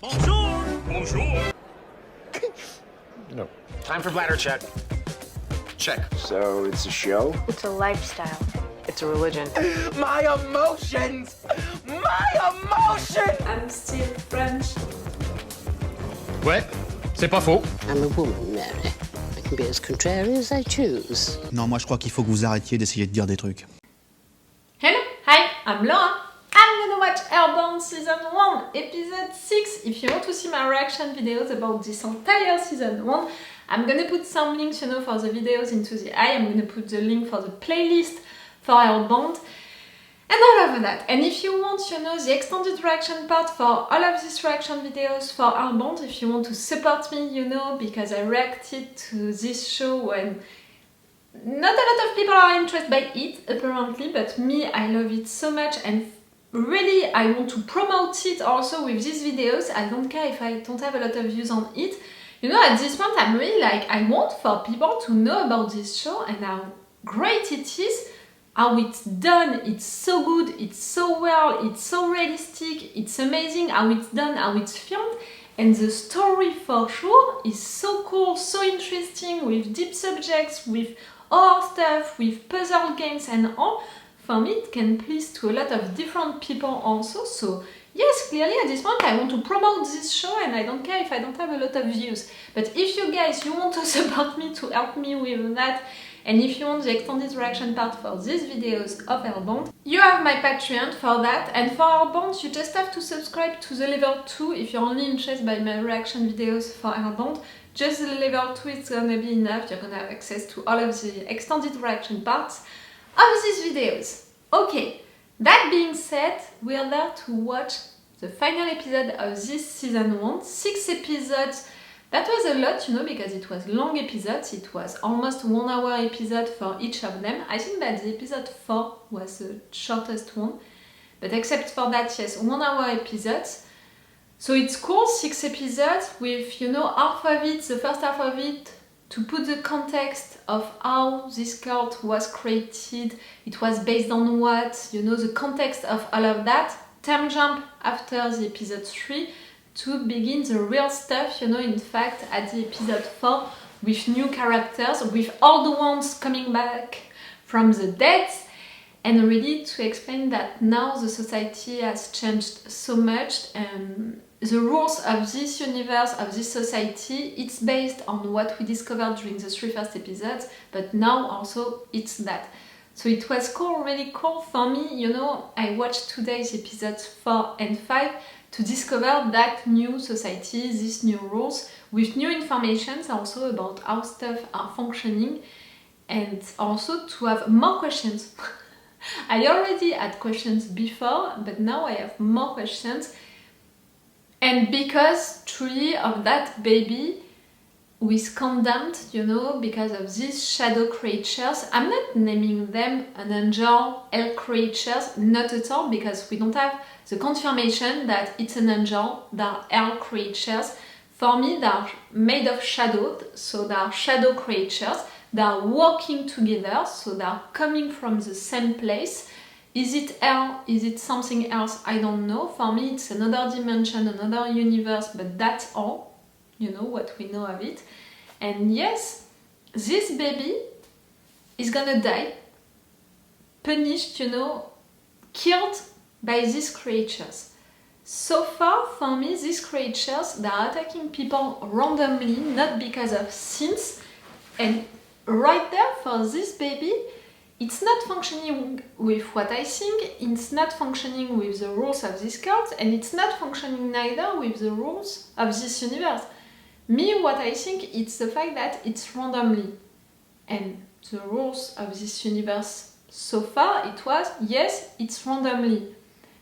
Bonjour! Bonjour! No. Time for bladder check. Check. So it's a show? It's a lifestyle. It's a religion. My emotions! My emotions! I'm still French. Ouais, c'est pas faux. I'm a woman, Mary. I can be as contrary as I choose. Non, moi je crois qu'il faut que vous arrêtiez d'essayer de dire des trucs. Hello, hi, I'm Laura. I'm gonna watch Hellbound Season 1, Episode 6. If you want to see my reaction videos about this entire Season 1, I'm gonna put some links, for the videos into the eye. I'm gonna put the link for the playlist for Hellbound and all of that. And if you want, the extended reaction part for all of these reaction videos for Hellbound, if you want to support me, because I reacted to this show when not a lot of people are interested by it, apparently, but me, I love it so much, and really, I want to promote it also with these videos. I don't care if I don't have a lot of views on it. At this point, I'm really like, I want for people to know about this show and how great it is, how it's done, it's so good, it's so well, it's so realistic, it's amazing how it's done, how it's filmed, and the story for sure is so cool, so interesting, with deep subjects, with horror stuff, with puzzle games and all. For me, it can please to a lot of different people also, so yes, clearly at this point I want to promote this show and I don't care if I don't have a lot of views. But if you guys, you want to support me, to help me with that, and if you want the extended reaction part for these videos of Hellbound, you have my Patreon for that, and for Hellbound you just have to subscribe to the level 2 if you're only interested by my reaction videos for Hellbound. Just the level 2 is gonna be enough, you're gonna have access to all of the extended reaction parts of these videos. Okay, that being said, we are there to watch the final episode of this season 1. 6 episodes. That was a lot, because it was long episodes. It was almost 1 hour episode for each of them. I think that the episode 4 was the shortest one. But except for that, yes, 1 hour episodes. So it's cool, 6 episodes with, half of it, the first half of it, to put the context of how this cult was created, it was based on what, the context of all of that. Time jump after the episode 3 to begin the real stuff, in fact, at the episode 4 with new characters, with all the ones coming back from the dead, and really to explain that now the society has changed so much and the rules of this universe, of this society, it's based on what we discovered during the 3 first episodes, but now also it's that. So it was cool, really cool for me, I watched today's episodes 4 and 5 to discover that new society, these new rules, with new information also about how stuff are functioning, and also to have more questions. I already had questions before, but now I have more questions. And because truly of that baby who is condemned, because of these shadow creatures, I'm not naming them an angel, hell creatures, not at all, because we don't have the confirmation that it's an angel, they are hell creatures. For me, they are made of shadow, so they are shadow creatures. They are working together, so they are coming from the same place. Is it hell? Is it something else? I don't know. For me, it's another dimension, another universe, but that's all, what we know of it. And yes, this baby is gonna die, punished, killed by these creatures. So far, for me, these creatures, they are attacking people randomly, not because of sins. And right there, for this baby, it's not functioning with what I think, it's not functioning with the rules of this cult, and it's not functioning neither with the rules of this universe. Me, what I think, it's the fact that it's randomly. And the rules of this universe so far, it was, yes, it's randomly.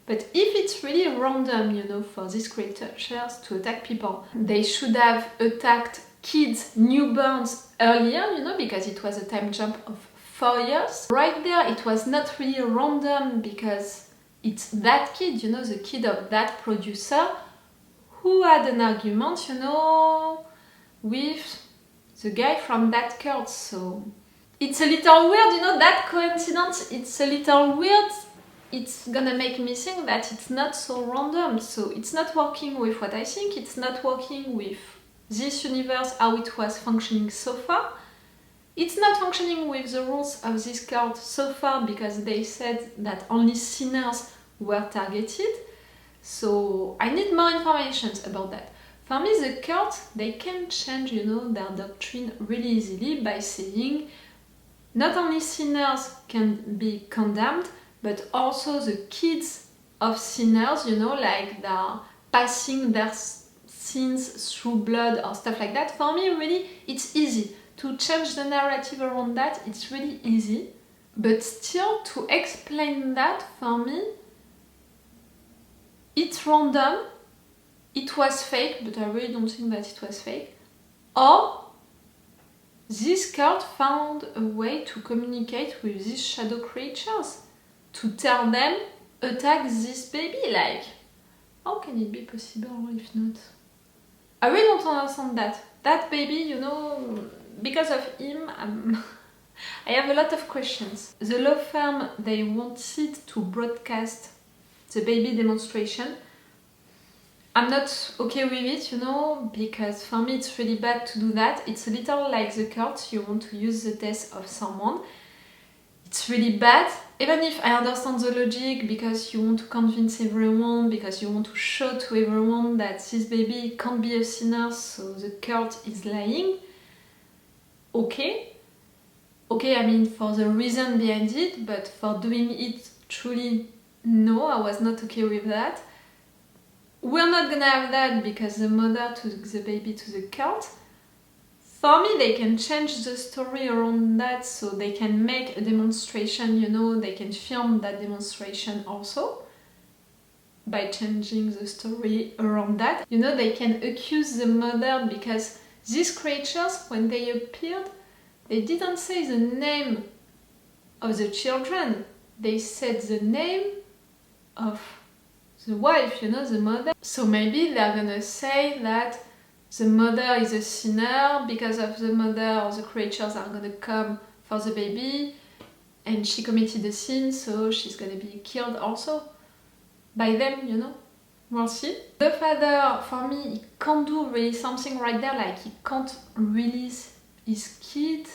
But if it's really random, for these creatures to attack people, they should have attacked kids, newborns earlier, because it was a time jump of 4 years. Right there, it was not really random because it's that kid, the kid of that producer who had an argument, with the guy from that cult. So it's a little weird, that coincidence, it's a little weird, it's gonna make me think that it's not so random. So it's not working with what I think, it's not working with this universe, how it was functioning so far. It's not functioning with the rules of this cult so far because they said that only sinners were targeted. So I need more information about that. For me, the cult, they can change, you know, their doctrine really easily by saying not only sinners can be condemned, but also the kids of sinners, you know, like they're passing their sins through blood or stuff like that. For me, really, it's easy. To change the narrative around that, it's really easy. But still, to explain that, for me, it's random, it was fake, but I really don't think that it was fake. Or this cult found a way to communicate with these shadow creatures, to tell them, attack this baby, like, how can it be possible if not? I really don't understand that. That baby, you know, because of him, I have a lot of questions. The law firm, they wanted to broadcast the baby demonstration. I'm not okay with it, you know, because for me it's really bad to do that. It's a little like the cult, you want to use the death of someone. It's really bad, even if I understand the logic, because you want to convince everyone, because you want to show to everyone that this baby can't be a sinner, so the cult is lying. Okay, I mean, for the reason behind it, but for doing it truly, no, I was not okay with that. We're not gonna have that because the mother took the baby to the cult. For me, they can change the story around that, so they can make a demonstration, you know, they can film that demonstration also by changing the story around that. You know, they can accuse the mother because these creatures, when they appeared, they didn't say the name of the children, they said the name of the wife, you know, the mother. So maybe they're gonna say that the mother is a sinner because of the mother, or the creatures are gonna come for the baby and she committed a sin, so she's gonna be killed also by them, you know. We'll see. The father, for me, he can't do really something right there, like he can't release his kid.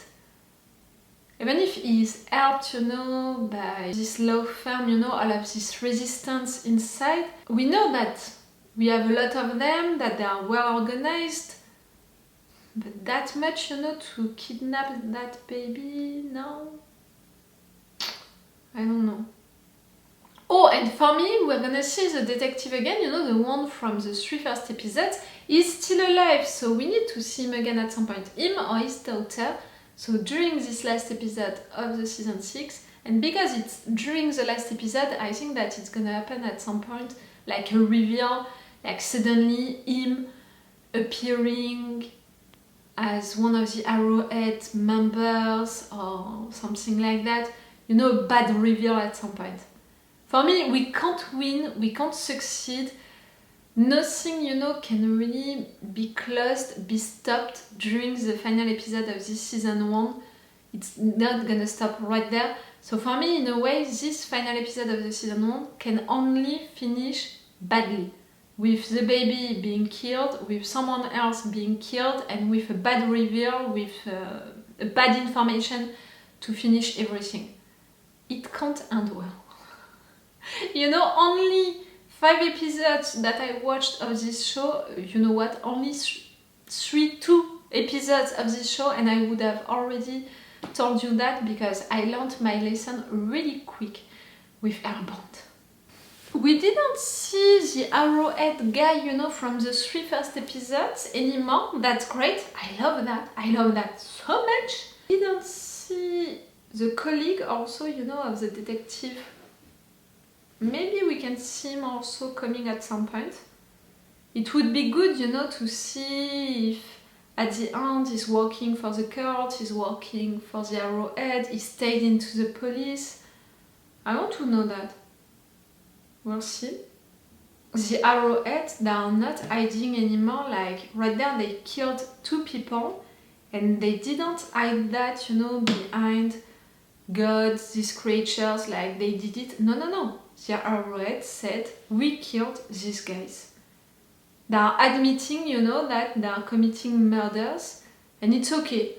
Even if he is helped, you know, by this law firm, you know, all of this resistance inside, we know that we have a lot of them, that they are well organized, but that much, you know, to kidnap that baby, no? I don't know. Oh, and for me, we're gonna see the detective again, you know, the one from the 3 first episodes, is still alive, so we need to see him again at some point, him or his daughter. So during this last episode of the season 6, and because it's during the last episode, I think that it's gonna happen at some point, like a reveal, like suddenly him appearing as one of the Arrowhead members or something like that. You know, a bad reveal at some point. For me, we can't win, we can't succeed. Nothing, you know, can really be closed, be stopped during the final episode of this season 1. It's not gonna stop right there. So for me, in a way, this final episode of the season 1 can only finish badly. With the baby being killed, with someone else being killed, and with a bad reveal, with a bad information to finish everything. It can't end well. You know, only 5 episodes that I watched of this show, you know what, only 2 episodes of this show, and I would have already told you that because I learned my lesson really quick with Hellbound. We didn't see the Arrowhead guy, you know, from the 3 first episodes anymore. That's great, I love that so much. We didn't see the colleague also, you know, of the detective. Maybe we can see him also coming at some point. It would be good, you know, to see if at the end he's working for the court, he's working for the Arrowhead, he stayed into the police. I want to know that. We'll see. The Arrowhead, they are not hiding anymore, like right there they killed 2 people and they didn't hide that, you know, behind God, these creatures, like they did it. No. the Arrowhead said, we killed these guys. They are admitting, you know, that they are committing murders, and it's okay.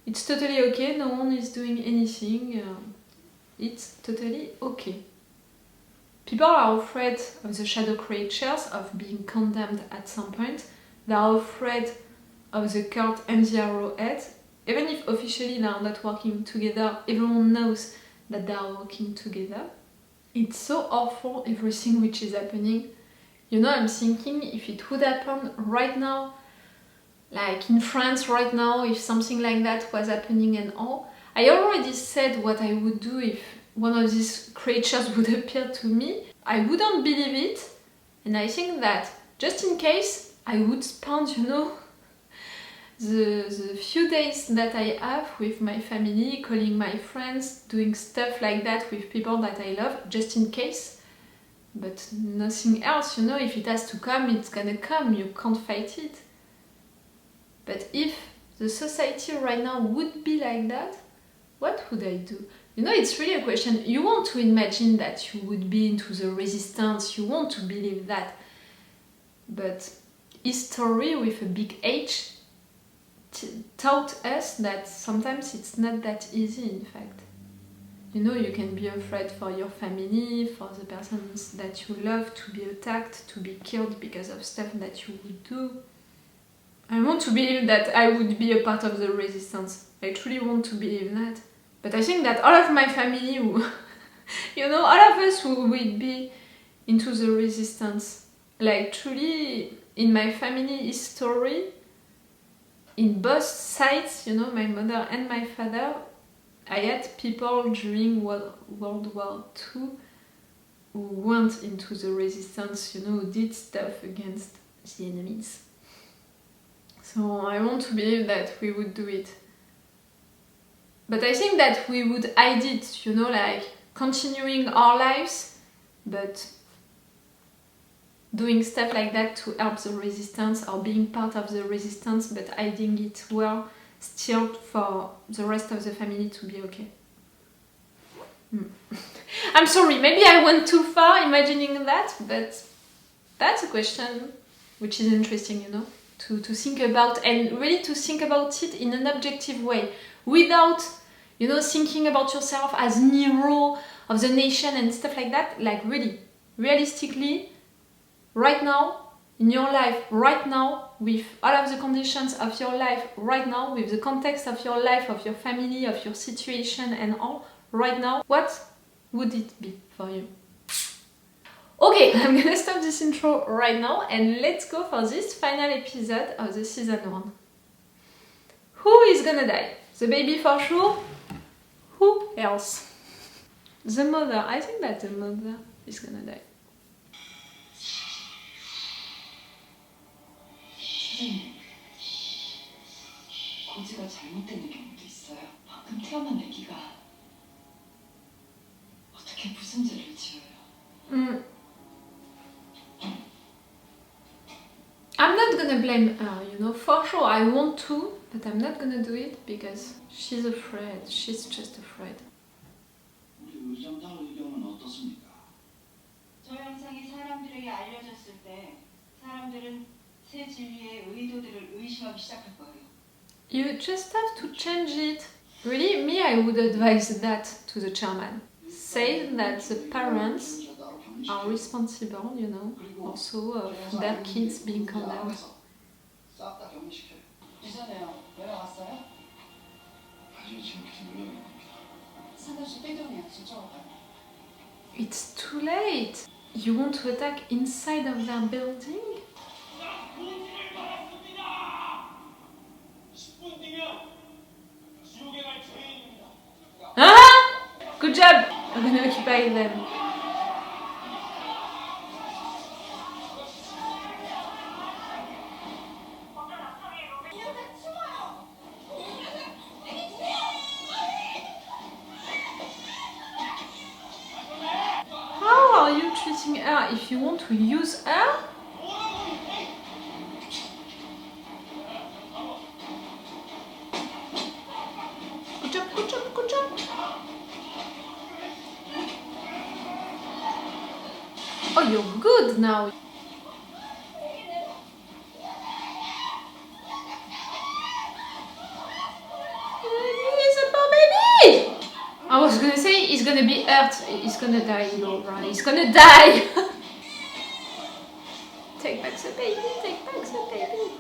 It's totally okay, no one is doing anything. It's totally okay. People are afraid of the shadow creatures, of being condemned at some point. They are afraid of the cult and the Arrowhead. Even if officially they are not working together, everyone knows that they are working together. It's so awful, everything which is happening. You know, I'm thinking if it would happen right now, like in France right now, if something like that was happening and all. I already said what I would do if one of these creatures would appear to me. I wouldn't believe it, and I think that just in case, I would spend, you know, the few days that I have with my family, calling my friends, doing stuff like that with people that I love, just in case. But nothing else, you know, if it has to come, it's gonna come, you can't fight it. But if the society right now would be like that, what would I do? You know, it's really a question. You want to imagine that you would be into the resistance, you want to believe that. But history with a big H taught us that sometimes it's not that easy, in fact. You know, you can be afraid for your family, for the persons that you love to be attacked, to be killed because of stuff that you would do. I want to believe that I would be a part of the resistance. I truly want to believe that. But I think that all of my family, you know, all of us who will be into the resistance. Like truly, in my family history, in both sides, you know, my mother and my father, I had people during World War II who went into the resistance, you know, who did stuff against the enemies. So I want to believe that we would do it. But I think that we would hide it, you know, like continuing our lives, but doing stuff like that to help the resistance, or being part of the resistance, but hiding it well, still for the rest of the family to be okay. I'm sorry, maybe I went too far imagining that, but that's a question which is interesting, you know, to think about, and really to think about it in an objective way, without, you know, thinking about yourself as an hero of the nation and stuff like that. Like really, realistically, right now, in your life, right now, with all of the conditions of your life, right now, with the context of your life, of your family, of your situation and all, right now, what would it be for you? Okay, I'm gonna stop this intro right now and let's go for this final episode of the season 1. Who is gonna die? The baby for sure? Who else? The mother. I think that the mother is gonna die. 고지가 잘못된 경우도 있어요. 방금 태어난 아기가 어떻게 무슨 죄를 지어요? I'm not gonna blame her, you know, for sure I want to, but I'm not gonna do it because she's afraid, she's just afraid. 우리 의장단 의견은 어떻습니까? 저 영상이 사람들에게 알려졌을 때 사람들은 새 진리의 의도들을 의심하기 시작할 거예요. You just have to change it. Really, me, I would advise that to the chairman. Say that the parents are responsible, you know, also of their kids being condemned. 싹다 격리시켜요. 이전에요. 내려왔어요? 나중에 지금 계속 연락이 겁니다. 상담실 빼돌이야. 진짜 It's too late. You want to attack inside of their building? 10분 뒤면 지옥에 갈 죄인입니다. Ah! Good job! I'm gonna occupy them. How are you treating her? If you want to use her? Good job, good job, good job. Oh, you're good now. He's a poor baby! I was gonna say he's gonna be hurt. He's gonna die, Laura. He's gonna die! Take back the baby, take back the baby.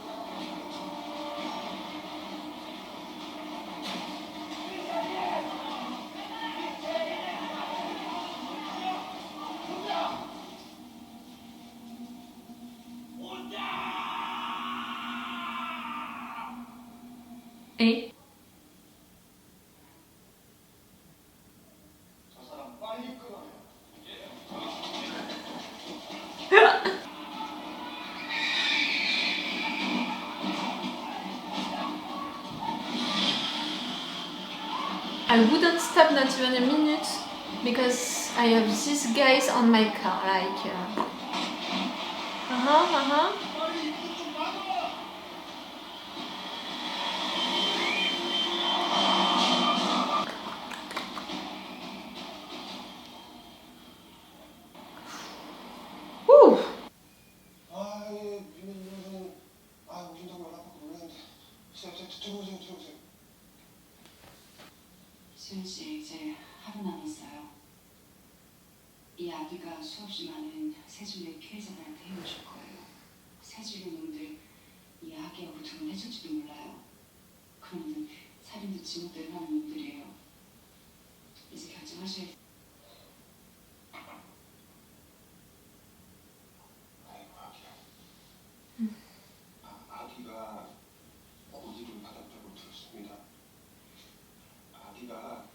Eh? 저 사람 빨리 끊어요. I wouldn't stop not even a minute because I have these guys on my car, like Woo! 아, 예, 민민님은 오신다고 연락 받고 놀랐는데. 들어오세요. 수현 씨 이제 하루 남았어요. 이 아기가 수없이 많은 세줄리의 피해자들한테 헤어질 거예요. 세줄리 놈들 이 아기의 고통을 해줄지도 몰라요. 그놈들 살인도 지멋대로 하는 놈들이에요. 이제 결정하셔야 돼요. 아이고, 아기가 고지를 받았다고 들었습니다. 아기가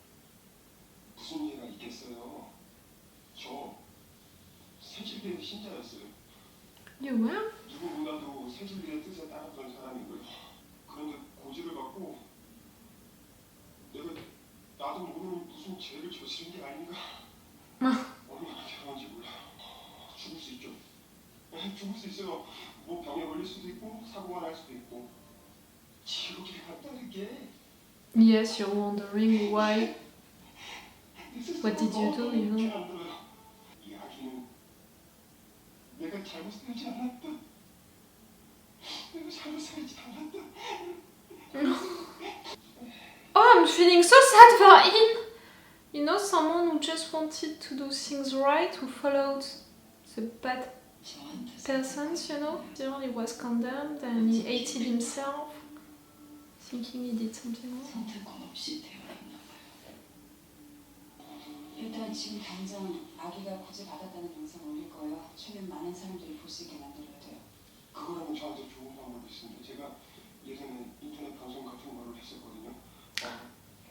무슨 죄가 있겠어요? 저 세줄리의 신자였어요. You were? 누구보다도 세줄리의 뜻에 따랐던 사람이고요. 그런데 고지를 받고 나도 모르는 무슨 죄를 저지른 게 아닌가. 얼마나 괴로운지 몰라. 죽을 수 있죠. 죽을 수 있어요. 뭐 병에 걸릴 수도 있고 사고가 날 수도 있고. 지옥에 갔다는 게. Yes, you're wondering why. What did you do, you know? 이 아기는 내가 잘못 살지 않았다. 내가 잘못 살지 않았다. Oh, I'm feeling so sad for him! You know, someone who just wanted to do things right, who followed the bad persons, you know? He was condemned and he hated himself, thinking he did something wrong. 선택권 없이 태어났나 봐요. 일단 지금 당장 아기가 고지 받았다는 영상 올릴 거예요. 최대한 많은 사람들이 볼 수 있게 만들어야 돼요. 그거라면 저한테 좋은 방법이 있습니다. 제가 예전에 인터넷 방송 같은 거를 했었거든요.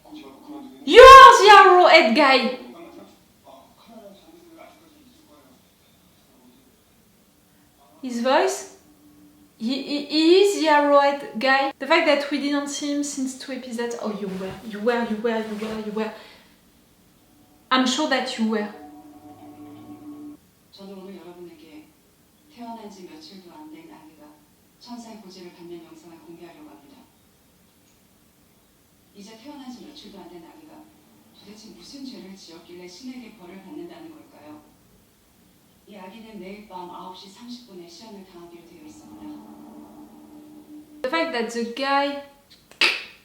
고지받고 그만두면 You're the Arrowhead guy! 카메라 장비들 아직까지 있을 거예요. His voice? He is the Arrowhead guy. The fact that we didn't see him since 2 episodes. Oh, you were. I'm sure that you were. 저는 오늘 여러분에게 태어난 지 며칠도 안 된 아기가 천사의 고지를 받는 영상을 공개하려고 합니다. 이제 태어난 지 며칠도 안 된 아기가 도대체 무슨 죄를 지었길래 신에게 벌을 받는다는 걸까요? 이 아기는 내일 밤 9시 30분에 시험을 당하기로 되어 있습니다. The fact that the guy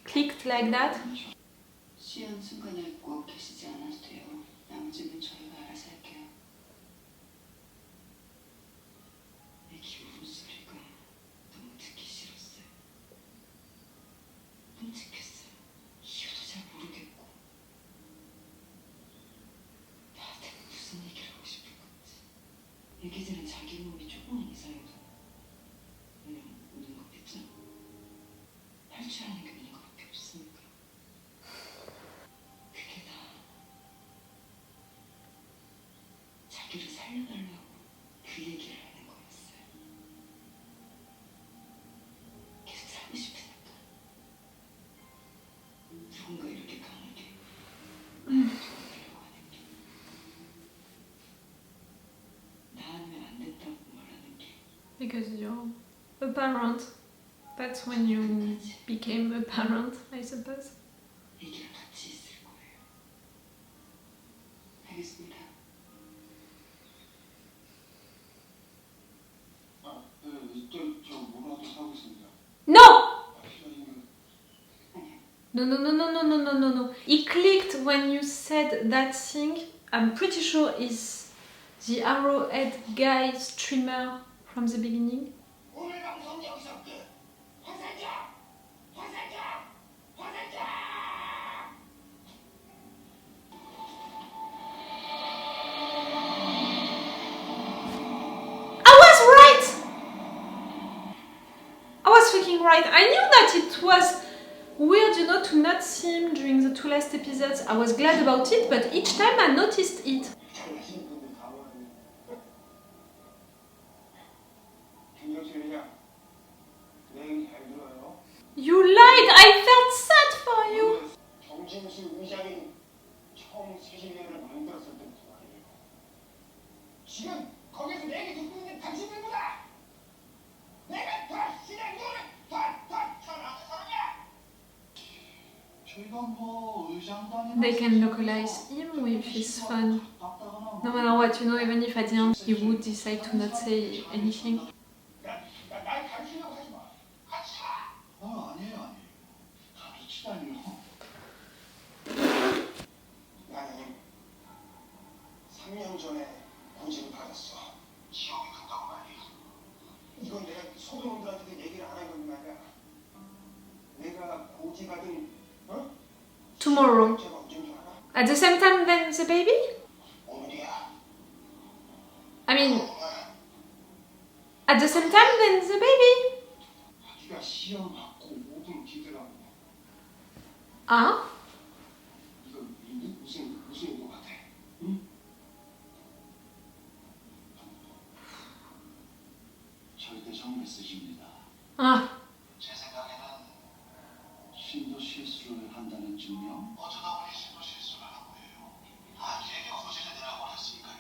clicked like that. 시험 순간을 꼭 계시지 않아도 돼요. 나머지는 저희가 알아서 할게요. 애기 울음소리가 너무 듣기 싫었어요. 끔찍했어요. 이유도 잘 모르겠고 나한테 무슨 얘기를 하고 싶은 건지. 애기들은 자기 몸이 조금만 이상해도 그냥 우는 거겠죠? 할 줄 아는 게 우는 거밖에 없으니까. 그게 다 자기를 살려달라고 그 얘기를 하는 거였어요. 계속 살고 싶으니까. 누군가 이렇게 강하게 도와주려고 하는 게 나 아니면 안 된다고 말하는 게 Because you're a parent. That's when you became a parent, I suppose. 애기랑 같이 있을 거예요. 알겠습니다. No! No. He clicked when you said that thing. I'm pretty sure it's the Arrowhead guy streamer from the beginning. 오늘 방송 여기서 끝. 화살자! 화살자! 화살자! I was right! I was freaking right. I knew that it was weird, you know, to not see him during the 2 last episodes. I was glad about it, but each time I noticed it. 잘하시는 분들 다 모았네. 김정철이냐? 내 얘기 잘 들어요. You lied! I felt sad for you! 정진수 의장이 처음 새신년을 만들었을 때부터 말이에요. 지금 거기서 내 얘기 듣고 있는 당신들보다 내가 더 신의 눈을 더 천하는 사람이야. 저희가 뭐 의장단이 They can localize him with his fun. No matter what, you know, even if at the end he would decide to not say anything. 날 가르치려고 하지 마. 가르치 마. 아니에요. 가르치다니요. 나는 3년 전에 고지를 받았어. 지옥이 간다고 말이야. 이건 내가 소동원들한테도 얘기를 안 한 건 말이야. 내가 고지 받은 Tomorrow. 제가 언제인 줄 알아? At the same time than the baby? 오늘이야. I mean, at the same time than the baby? 네가 시험 받고 모든 기대라고. Ah? 이거 무슨 것 같아? 응? 절대적 메시지입니다. Ah. 제 생각에는 신도 실수를 한다는 증명? 어쩌다 보니 신도 실수를 한 거예요. 아기에게 고지를 내라고 했으니까요.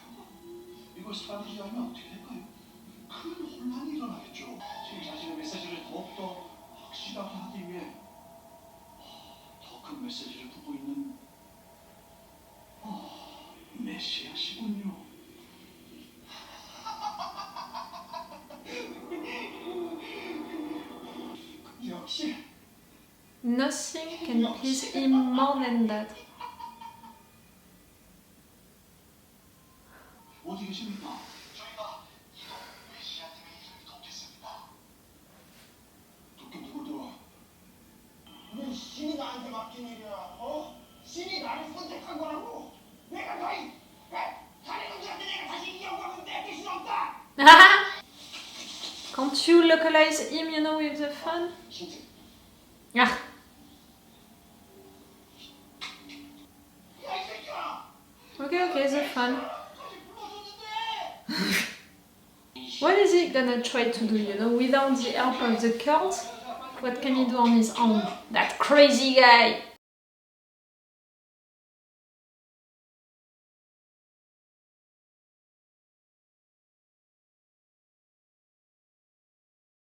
이걸 사라지지 않으면 어떻게 될까요? 큰 혼란이 일어나겠죠. 지금 자신의 메시지를 더욱더 확실하게 하기 위해 더 큰 메시지를 두고 있는 메시아시군요. 역시 Nothing can please him more than that. 어디 계십니까? 저희가 이동 메시아님의 일을 돕겠습니다. 돕긴 누굴 들어? 왜 신이 나한테 맡긴 일이야? 신이 나를 선택한 거라고? 내가 너희 다른 놈들한테 내가 다시 이 영광을 뺏길 수 없다. Can't you localize him, you know, with the fun? 힌트. Ah. 야, 이 새끼야! Okay, the fun. 다시 불러줬는데! What is he gonna try to do, you know, without the help of the cult? What can he do on his own? That crazy guy!